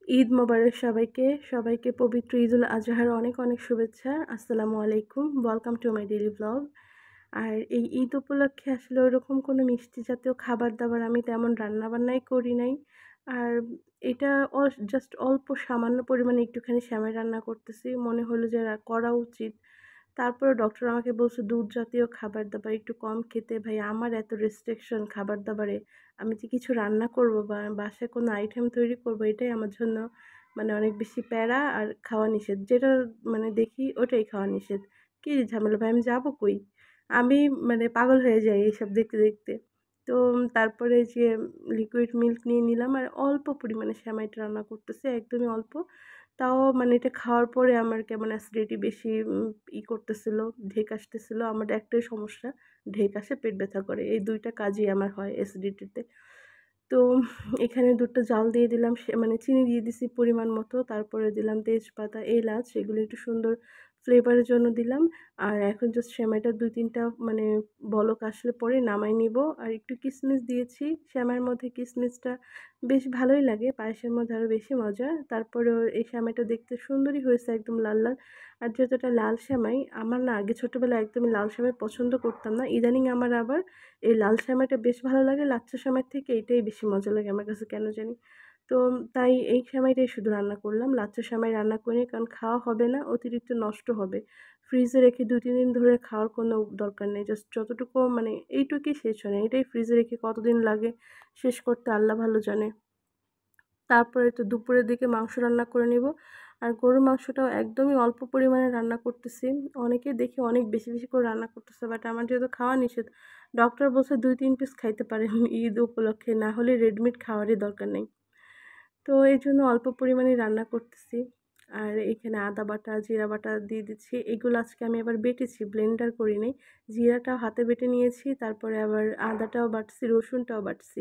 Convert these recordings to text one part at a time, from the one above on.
ঈদ মোবারক সবাইকে। সবাইকে পবিত্র ঈদুল আজহার অনেক, অনেক শুভেচ্ছা। আসসালামু আলাইকুম। Welcome to my daily vlog. আর এই ঈদ উপলক্ষে আসলে ওরকম কোনো মিষ্টি জাতীয় খাবার-দাবার আমি তেমন রান্নাবান্নাই করি নাই। আর এটা জাস্ট অল্প সামান্য পরিমাণে একটুখানি সেমাই রান্না করতেছি। মনে হলো যে করা উচিত। তারপরেও ডক্টর আমাকে বলছে দুধ জাতীয় খাবার-দাবার একটু কম খেতে। ভাই আমার এত রেস্ট্রিকশন খাবার-দাবারে। আমি যে কিছু রান্না করব বা বাসায় কোনো আইটেম তৈরি করব এটাই আমার জন্য মানে অনেক বেশি প্যারা আর খাওয়া নিষেধ। যেটা মানে দেখি ওটাই খাওয়া নিষেধ। কি ঝামেলা ভাই আমি যাবো কই? আমি মানে পাগল হয়ে যাই এসব দেখতে, দেখতে। তো তারপরে যে লিকুইড মিল্ক নিয়ে নিলাম আর অল্প পরিমাণে সেমাইটা রান্না করতেছি, একদমই অল্প। তাও মানে এটা খাওয়ার পরে আমার কেমন অ্যাসিডিটি বেশি করতেছিল, ঢেক আসতেছিল। আমার একটাই সমস্যা, ঢেক আসে, পেট ব্যথা করে। এই ২ টা কাজই আমার হয় অ্যাসিডিটিতে। তো এখানে দুধটা জাল দিয়ে দিলাম, মানে চিনি দিয়ে দিছি পরিমাণ মতো। তারপরে দিলাম তেজপাতা, এলাচ এগুলো একটু সুন্দর ফ্লেভারের জন্য দিলাম। আর এখন জাস্ট সেমাইটা ২-৩ টা মানে বলক আসলে পরে নামায় নিব। আর একটু কিশমিশ দিয়েছি। সেমাইয়ের মধ্যে কিশমিশটা বেশ ভালোই লাগে। পায়েসের মধ্যে আরো বেশি মজা। তারপরেও এই সেমাইটা দেখতে সুন্দরই হয়েছে একদম লাল, লাল। আর যেহেতু এটা লাল সেমাই, আমার না আগে ছোটবেলায় একদমই লাল সেমাই পছন্দ করতাম না। ইদানিং আমার আবার এই লাল সেমাইটা বেশ ভালো লাগে। লাচ্ছা সেমাইয়ের থেকে এটাই বেশি মজা লাগে আমার কাছে কেন জানি। তো তাই এই সেমাইটাই শুধু রান্না করলাম। লাচ্ছা সেমাই রান্না করিনি কারণ খাওয়া হবে না, অতিরিক্ত নষ্ট হবে। ফ্রিজে রেখে ২-৩ দিন ধরে খাওয়ার কোনো দরকার নেই। জাস্ট যতটুকু মানে এইটুকুই শেষ হয় না। এটাই ফ্রিজে রেখে কতদিন লাগে শেষ করতে আল্লাহ ভালো জানে। তারপরে তো দুপুরের দিকে মাংস রান্না করে নিব। আর গরুর মাংসটাও একদমই অল্প পরিমাণে রান্না করতেছি। অনেকেই দেখি অনেক বেশি, বেশি করে রান্না করতেছে। বাট আমার যেহেতু খাওয়া নিষেধ, ডক্টর বলছে ২-৩ পিস খাইতে পারেন ঈদ উপলক্ষে, না হলে রেড মিট খাওয়ারই দরকার নেই। তো এইজন্য অল্প পরিমাণেই রান্না করতেছি। আর এখানে আদা বাটা, জিরা বাটা দিয়ে দিচ্ছি। এগুলো আজকে আমি আবার বেটেছি, ব্লেন্ডার করি নাই। জিরাটাও হাতে বেটে নিয়েছি, তারপরে আবার আদাটাও বাটছি, রসুনটাও বাটছি।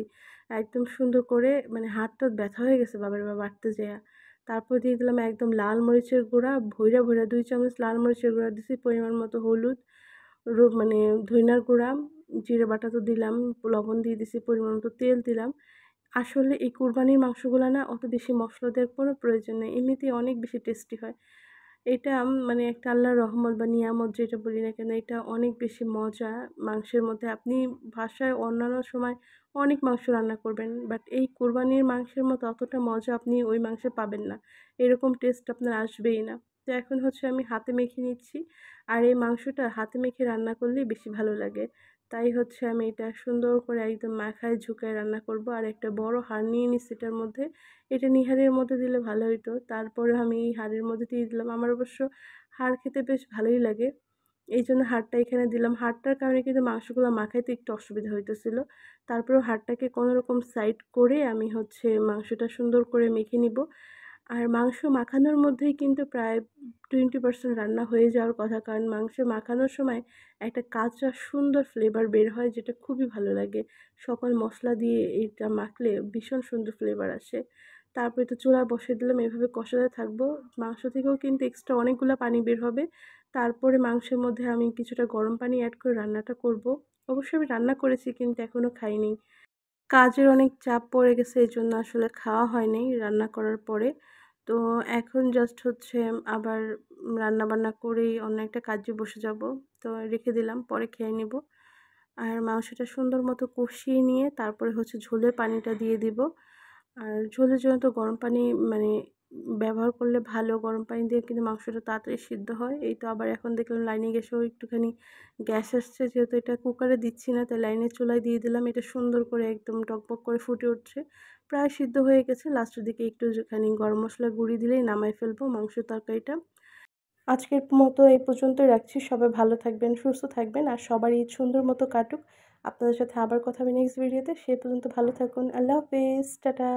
একদম সুন্দর করে মানে হাত-টাত ব্যথা হয়ে গেছে বাবারে বাবা বাটতে যেয়া। তারপর দিয়ে দিলাম একদম লাল মরিচের গুঁড়া, ভইরা, ভইরা ২ চামচ লাল মরিচের গুঁড়া দিছি, পরিমাণ মতো হলুদ, মানে ধইনার গুঁড়া, জিরা বাটা তো দিলাম, লবণ দিয়ে দিছি, পরিমাণ মতো তেল দিলাম। আসলে এই কুরবানির মাংসগুলা না অত বেশি মসলা দেওয়ার কোনো প্রয়োজন নেই। এমনিতেই অনেক বেশি টেস্টি হয়। এটা মানে একটা আল্লাহর রহমত বা নিয়ামত যেটা বলি না কেন, এটা অনেক বেশি মজা মাংসের মধ্যে। আপনি বাসায় অন্যান্য সময় অনেক মাংস রান্না করবেন। বাট এই কুরবানির মাংসের মতো অতটা মজা আপনি ওই মাংসে পাবেন না। এরকম টেস্ট আপনার আসবেই না। তো এখন হচ্ছে আমি হাতে মেখে নিচ্ছি। আর এই মাংসটা হাতে মেখে রান্না করলেই বেশি ভালো লাগে। তাই হচ্ছে আমি এটা সুন্দর করে একদম মাখায় ঝুঁকায় রান্না করব। আর একটা বড় হাঁড় নিয়ে নিচ্ছি এটার মধ্যে। এটা নিহারের মধ্যে দিলে ভালো হইতো। তারপরেও আমি এই হাঁড়ির মধ্যে দিয়ে দিলাম। আমার অবশ্য হাড় খেতে বেশ ভালোই লাগে। এইজন্য হাড়টা এখানে দিলাম। হাড়টার কারণে কিন্তু মাংসগুলা মাখাইতে একটু অসুবিধা হইতেছিল। তারপরেও হাড়টাকে কোনরকম সাইড করে আমি হচ্ছে মাংসটা সুন্দর করে মেখে নিব। আর মাংস মাখানোর মধ্যেই কিন্তু প্রায় 20% রান্না হয়ে যাওয়ার কথা। কারণ মাংস মাখানোর সময় একটা কাঁচা সুন্দর ফ্লেভার বের হয় যেটা খুবই ভালো লাগে। সকল মসলা দিয়ে এটা মাখলে ভীষণ সুন্দর ফ্লেভার আসে। তারপরে তো চুলায় বসিয়ে দিলাম, এভাবে কষাতে থাকবো। মাংস থেকেও কিন্তু এক্সট্রা অনেকগুলা পানি বের হবে। তারপরে মাংসের মধ্যে আমি কিছুটা গরম পানি এড করে রান্নাটা করব। অবশ্যই আমি রান্না করেছি কিন্তু এখনো খাইনি। কাজের অনেক চাপ পড়ে গেছে, এজন্য আসলে খাওয়া হয়নি রান্না করার পরে। তো এখন জাস্ট হচ্ছে আবার রান্নাবান্না করেই অন্য একটা কাজে বসে যাব। তো রেখে দিলাম, পরে খেয়ে নিব। আর মাংসটা সুন্দর মতো কষিয়ে নিয়ে তারপরে হচ্ছে ঝোলের পানিটা দিয়ে দিব। আর ঝোলের জন্য তো গরম পানি মানে ব্যবহার করলে ভালো। গরম পানি দিয়ে কিন্তু মাংসটা তাড়াতাড়ি সিদ্ধ হয়। এই তো আবার এখন দেখলাম লাইনে গ্যাসেও একটুখানি গ্যাস আসছে, যেহেতু এটা কুকারে দিচ্ছি না তাই লাইনের চুলায় দিয়ে দিলাম। এটা সুন্দর করে একদম টকবক করে ফুটে উঠছে। প্রায় সিদ্ধ হয়ে গেছে। লাস্টের দিকে একটুখানি গরম মসলা গুঁড়ি দিলেই নামায় ফেলবো মাংসের তরকারিটা। আজকের মতো এই পর্যন্তই রাখছি। সবাই ভালো থাকবেন, সুস্থ থাকবেন আর সবার ঈদ সুন্দর মতো কাটুক। আপনাদের সাথে আবার কথা হবে নেক্সট ভিডিওতে। সে পর্যন্ত ভালো থাকুন। আল্লাহ হাফেজ। টাটা।